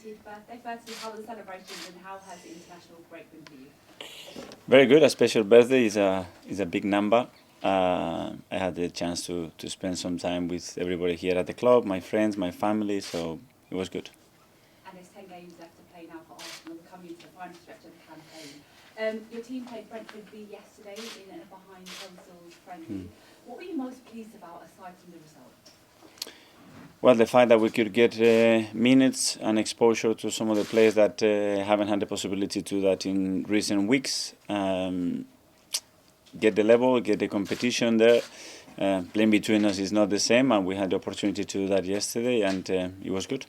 40th birthday. Firstly, how were the celebrations and how has the international break been for you? Very good. A special birthday is a big number. I had the chance to spend some time with everybody here at the club, my friends, my family, so it was good. And there's 10 games left to play now for Arsenal. We're coming into the final stretch of the campaign. Your team played Brentford B yesterday in a behind consoles friendly. What were you most pleased about aside from the result? Well, the fact that we could get minutes and exposure to some of the players that haven't had the possibility to do that in recent weeks. Get the level, get the competition there. Playing between us is not the same, and we had the opportunity to do that yesterday, and it was good.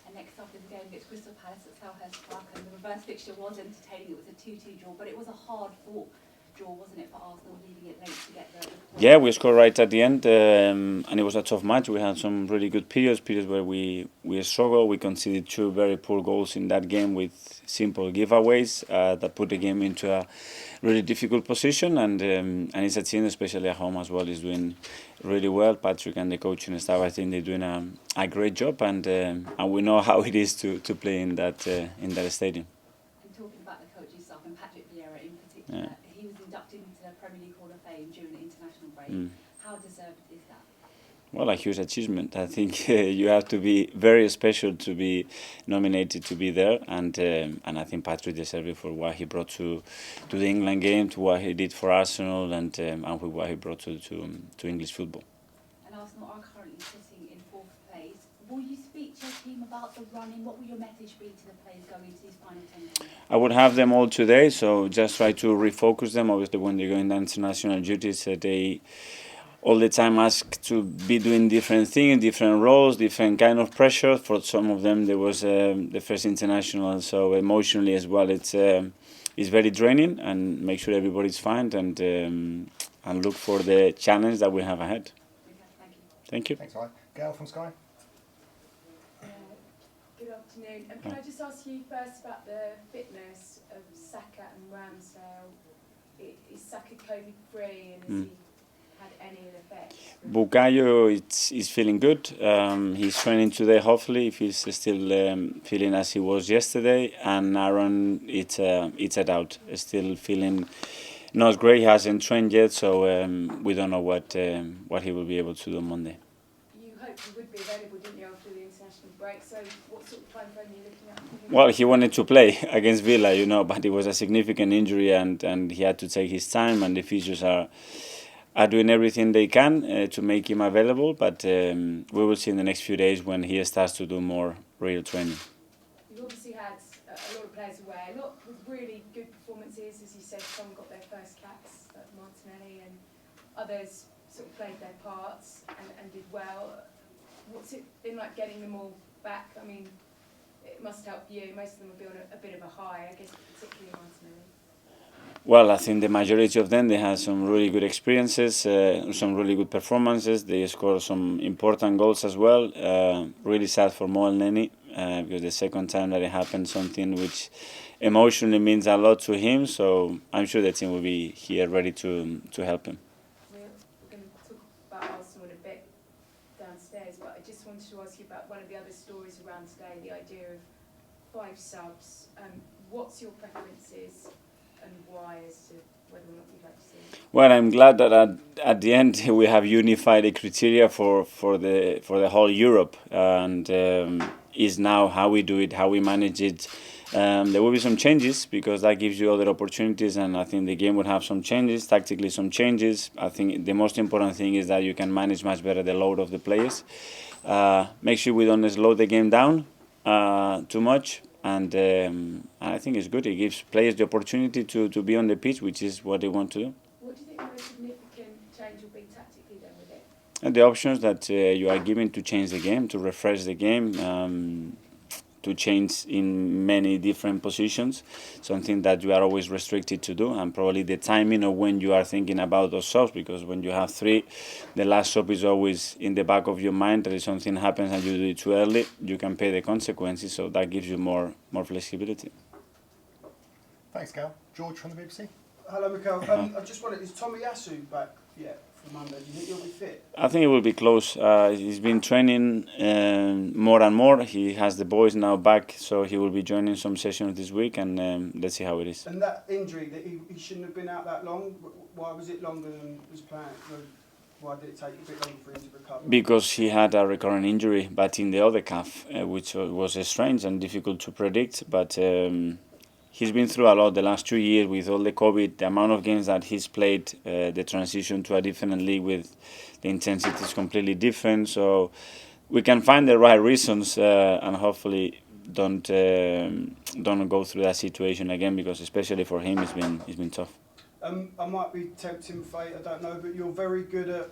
And next up is a game against Crystal Palace at Selhurst Park, and the reverse fixture was entertaining. It was a 2-2 draw, but it was a hard-fought draw, wasn't it, for Arsenal, leaving it late to get the point? Yeah, we scored right at the end, and it was a tough match. We had some really good periods where we struggled. We conceded 2 very poor goals in that game with simple giveaways that put the game into a really difficult position. And it's a team, especially at home as well, is doing really well. Patrick and the coaching staff, I think they're doing a great job, and we know how it is to play in that stadium. And talking about the coaching staff and Patrick Vieira in particular. Yeah. He was inducted into the Premier League Hall of Fame during the international break. How deserved is that? Well, a huge achievement. I think you have to be very special to be nominated to be there, and I think Patrick deserves it for what he brought to the England game, to what he did for Arsenal, and for what he brought to English football. And Arsenal are currently sitting in 4th place. Will you speak to your team about the running? What will your message be to the players going into these final 10 games? I would have them all today, so just try to refocus them. Obviously, when they're going to international duties, they all the time ask to be doing different things, different roles, different kind of pressure. For some of them, there was the first international, so emotionally as well, it's very draining. And make sure everybody's fine, and look for the challenge that we have ahead. Okay, Thank you. Thanks, Ryan. Gail from Sky. Good afternoon. Can I just ask you first about the fitness of Saka and Ramsdale? Is Saka COVID-free, and has he had any effects? Bukayo is feeling good. He's training today, hopefully, if he's still feeling as he was yesterday. And Aaron, it's a doubt. Still feeling not great. He hasn't trained yet, so we don't know what he will be able to do on Monday. You hoped he would be available, didn't you, after the international break? So what sort of time frame are you looking at? Well, he wanted to play against Villa, but it was a significant injury, and he had to take his time, and the physios are doing everything they can to make him available, but we will see in the next few days when he starts to do more real training. You've obviously had a lot of players away, a lot with really good performances, as you said. Some got their first caps, like Martinelli, and others sort of played their parts and did well. What's it been like getting them all back? I mean, it must help you. Most of them will be on a bit of a high, I guess, particularly Martinelli. Well, I think the majority of them, they had some really good experiences, some really good performances. They scored some important goals as well. Really sad for Mo Elneny, because the second time that it happened, something which emotionally means a lot to him. So I'm sure the team will be here ready to help him. We're going to talk about Arsenal in a bit downstairs, but I just wanted to ask you about one of the other stories around today, the idea of 5 subs. What's your preferences and why as to whether or not you'd like to see it? Well, I'm glad that at the end we have unified the criteria for the whole Europe, and is now how we do it, how we manage it. There will be some changes because that gives you other opportunities, and I think the game will have some changes, tactically some changes. I think the most important thing is that you can manage much better the load of the players. Make sure we don't slow the game down too much. And I think it's good. It gives players the opportunity to be on the pitch, which is what they want to do. What do you think the most significant change will be tactically then with it? And the options that you are given to change the game, to refresh the game, to change in many different positions, something that you are always restricted to do, and probably the timing of when you are thinking about those subs, because when you have 3, the last sub is always in the back of your mind that if something happens and you do it too early, you can pay the consequences, so that gives you more flexibility. Thanks, Gail. George from the BBC. Hello, Mikel. I just wondered, is Tomi back yet for Monday? Do you think he'll be fit? I think it will be close. He's been training more and more. He has the boys now back, so he will be joining some sessions this week, and let's see how it is. And that injury, that he shouldn't have been out that long, why was it longer than was planned? Why did it take a bit longer for him to recover? Because he had a recurrent injury, but in the other calf, which was strange and difficult to predict. But he's been through a lot the last 2 years with all the COVID, the amount of games that he's played, the transition to a different league with the intensity is completely different. So we can find the right reasons and hopefully don't go through that situation again, because especially for him, it's been tough. I might be tempting fate, I don't know, but you're very good at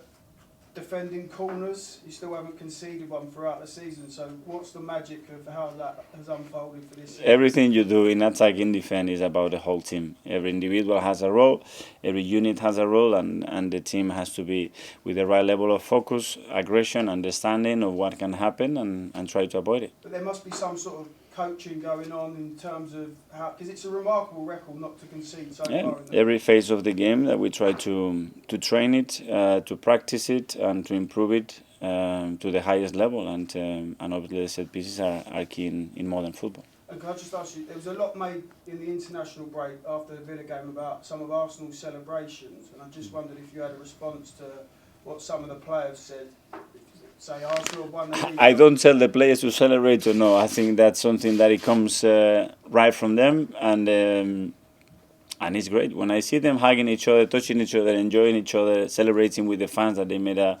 defending corners. You still haven't conceded one throughout the season. So what's the magic of how that has unfolded for this season? Everything you do in attack, in defense is about the whole team. Every individual has a role, every unit has a role, and the team has to be with the right level of focus, aggression, understanding of what can happen, and try to avoid it. But there must be some sort of coaching going on in terms of how, because it's a remarkable record not to concede so far. Every phase of the game that we try to train it, to practice it, and to improve it to the highest level. And obviously the set pieces are key in modern football. And can I just ask you, there was a lot made in the international break after the Villa game about some of Arsenal's celebrations, and I just wondered if you had a response to what some of the players said. Say Arsenal won the league. I don't tell the players to celebrate or no. I think that's something that it comes right from them, and it's great when I see them hugging each other, touching each other, enjoying each other, celebrating with the fans that they made a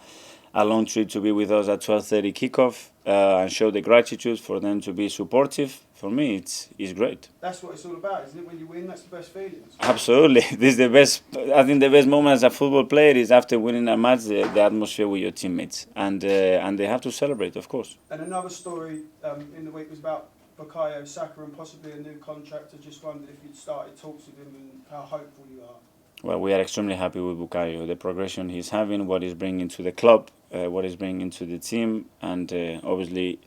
long trip to be with us at 12:30 kickoff, and show the gratitude for them to be supportive. For me, it's great. That's what it's all about, isn't it? When you win, that's the best feelings. Absolutely, this is the best. I think the best moment as a football player is after winning a match, the atmosphere with your teammates, and they have to celebrate, of course. And another story in the week was about Bukayo Saka and possibly a new contract. I just wondered if you'd started talks with him and how hopeful you are. Well, we are extremely happy with Bukayo, the progression he's having, what he's bringing to the club, what he's bringing to the team, and obviously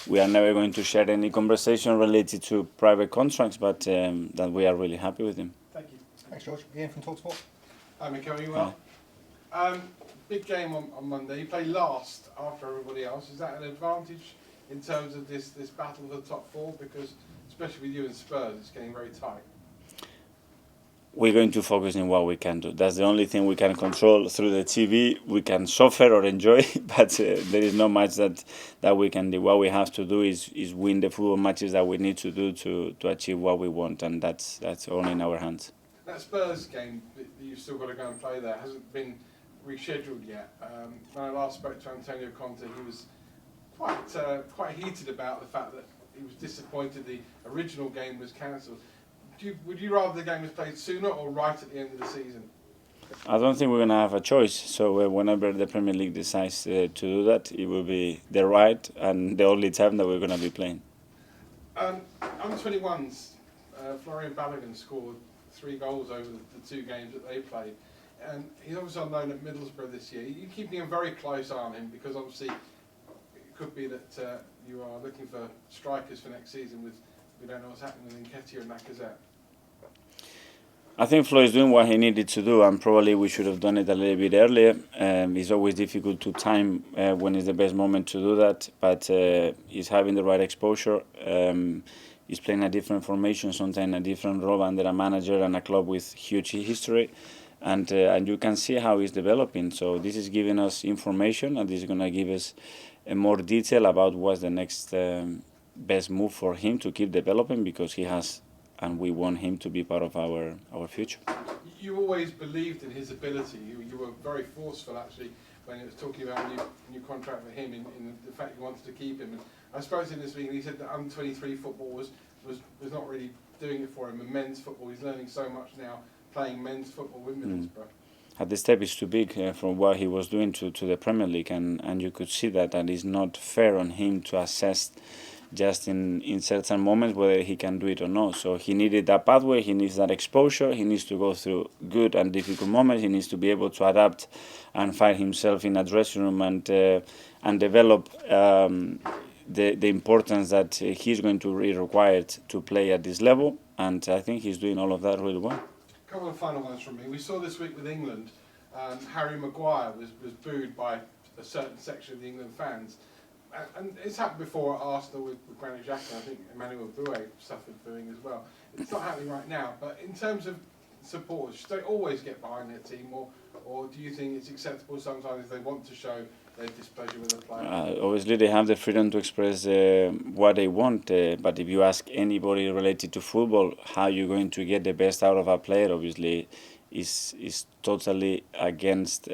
we are never going to share any conversation related to private contracts, but that we are really happy with him. Thank you. Thanks, George. Ian from TalkSport. Hi, Mikel, are you well? Big game on Monday. You play last after everybody else. Is that an advantage in terms of this battle for the top four? Because especially with you and Spurs, it's getting very tight. We're going to focus on what we can do. That's the only thing we can control through the TV. We can suffer or enjoy, but there is not much that we can do. What we have to do is win the football matches that we need to do to achieve what we want, and that's all in our hands. That Spurs game that you've still got to go and play there hasn't been rescheduled yet. When I last spoke to Antonio Conte, he was quite heated about the fact that he was disappointed the original game was cancelled. Would you rather the game was played sooner or right at the end of the season? I don't think we're going to have a choice. So whenever the Premier League decides to do that, it will be the right and the only time that we're going to be playing. Under-21s, Florian scored 3 goals over the 2 games that they played. And he's obviously on loan at Middlesbrough this year. You're keeping a very close eye on him because obviously it could be that you are looking for strikers for next season with, we don't know what's happening with Nketiah and Lacazette. I think Flo is doing what he needed to do, and probably we should have done it a little bit earlier. It's always difficult to time when is the best moment to do that, but he's having the right exposure. He's playing a different formation, sometimes a different role under a manager and a club with huge history, and you can see how he's developing. So this is giving us information, and this is going to give us more detail about what's the next best move for him to keep developing, because he has. And we want him to be part of our future. You always believed in his ability. You were very forceful, actually, when it was talking about a new contract for him, in the fact you wanted to keep him. And I spoke to him this week, and he said that under-23 football was not really doing it for him, and men's football. He's learning so much now playing men's football with Middlesbrough. The step is too big from what he was doing to the Premier League, and you could see that it's not fair on him to assess just in certain moments whether he can do it or not. So he needed that pathway, he needs that exposure, he needs to go through good and difficult moments, he needs to be able to adapt and find himself in a dressing room and develop the importance that he's going to be required to play at this level, and I think he's doing all of that really well. A couple of final ones from me. We saw this week with England Harry Maguire was booed by a certain section of the England fans. And it's happened before at Arsenal with Granit Xhaka. I think Emmanuel Boué suffered booing as well. It's not happening right now, but in terms of supporters, should they always get behind their team, or do you think it's acceptable sometimes if they want to show their displeasure with a player? Obviously, they have the freedom to express what they want, but if you ask anybody related to football how you're going to get the best out of a player, obviously, is totally against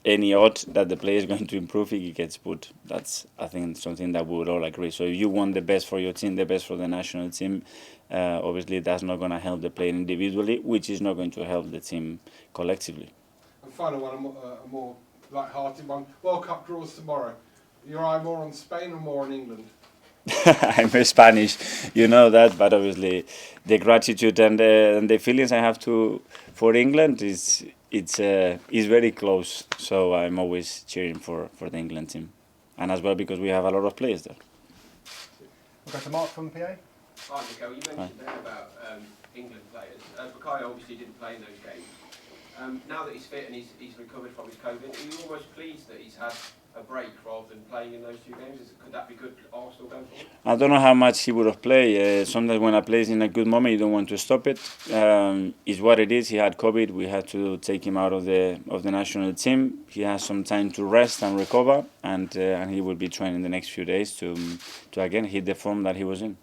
any odd that the player is going to improve if he gets put. That's, I think, something that we would all agree. So if you want the best for your team, the best for the national team, obviously that's not going to help the player individually, which is not going to help the team collectively. And final one, a more light-hearted one. World Cup draws tomorrow. Your eye more on Spain or more on England? I'm Spanish, you know that, but obviously the gratitude and the feelings I have for England is very close. So I'm always cheering for the England team, and as well because we have a lot of players there. We'll go to Mark from PA. Hi, Mikel. You mentioned there about England players. Bukayo obviously didn't play in those games. Now that he's fit and he's recovered from his COVID, are you almost pleased that he's had a break rather than playing in those 2 games? Could that be good for Arsenal going forward? I don't know how much he would have played. Sometimes when a player is in a good moment, you don't want to stop it. It's what it is. He had COVID. We had to take him out of the national team. He has some time to rest and recover, and he will be training the next few days to again hit the form that he was in.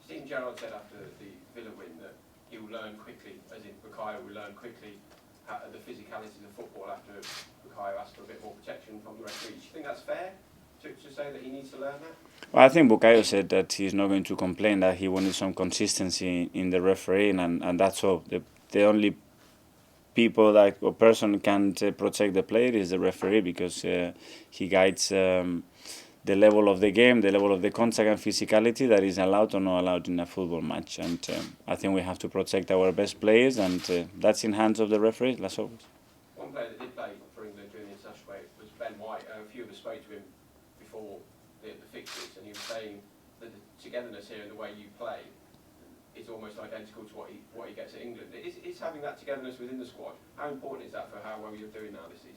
Steve Gerrard said after the Villa win that he will learn quickly, as in Bukayo will learn quickly the physicalities of football after Bukayo asked for a bit more protection from the referees. Do you think that's fair to say that he needs to learn that? Well, I think Bukayo said that he's not going to complain, that he wanted some consistency in the refereeing, and that's all. The only people that or person can protect the player is the referee, because he guides the level of the game, the level of the contact and physicality that is allowed or not allowed in a football match. And I think we have to protect our best players, and that's in hands of the referee, that's always. One player that did play for England during the international break was Ben White. A few of us spoke to him before the fixtures, and he was saying that the togetherness here and the way you play is almost identical to what he gets at England. Is having that togetherness within the squad, how important is that for how well you're doing now this season?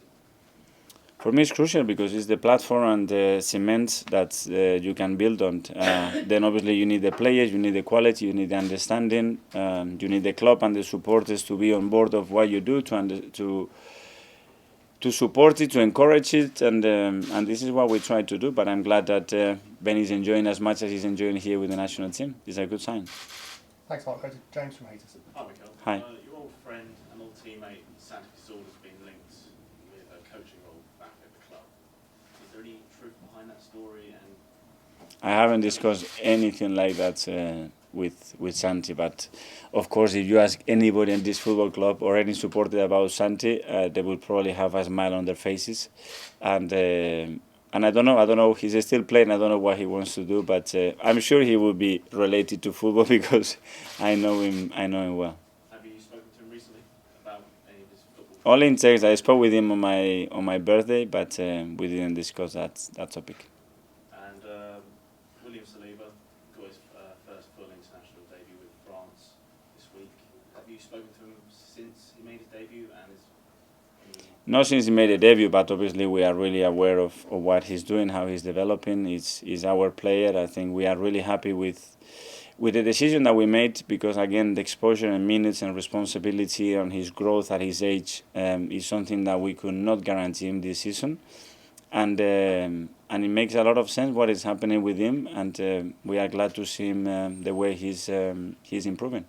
For me, it's crucial because it's the platform and the cement that you can build on. Then obviously you need the players, you need the quality, you need the understanding, you need the club and the supporters to be on board of what you do, to support it, to encourage it, and this is what we try to do. But I'm glad that Ben is enjoying as much as he's enjoying here with the national team. It's a good sign. Thanks, Mark. Go to James from Haters. Hi, Mikel. Hi. Your old friend and old teammate Santi Cazorla has been linked with a coaching role back at the club. Is there any truth behind that story? And I haven't discussed anything like that with Santi, but of course, if you ask anybody in this football club or any supporter about Santi, they will probably have a smile on their faces, and I don't know. He's still playing. I don't know what he wants to do, but I'm sure he will be related to football because I know him well. have you spoken to him recently about any of his football? Only in text. I spoke with him on my birthday, but we didn't discuss that topic. And William Saliba got his first full international debut with France this week. Have you spoken to him since he made his debut? And Not since he made a debut, but obviously we are really aware of what he's doing, how he's developing. He's our player. I think we are really happy with the decision that we made, because again the exposure and minutes and responsibility on his growth at his age is something that we could not guarantee him this season, and it makes a lot of sense what is happening with him, and we are glad to see him the way he's improving.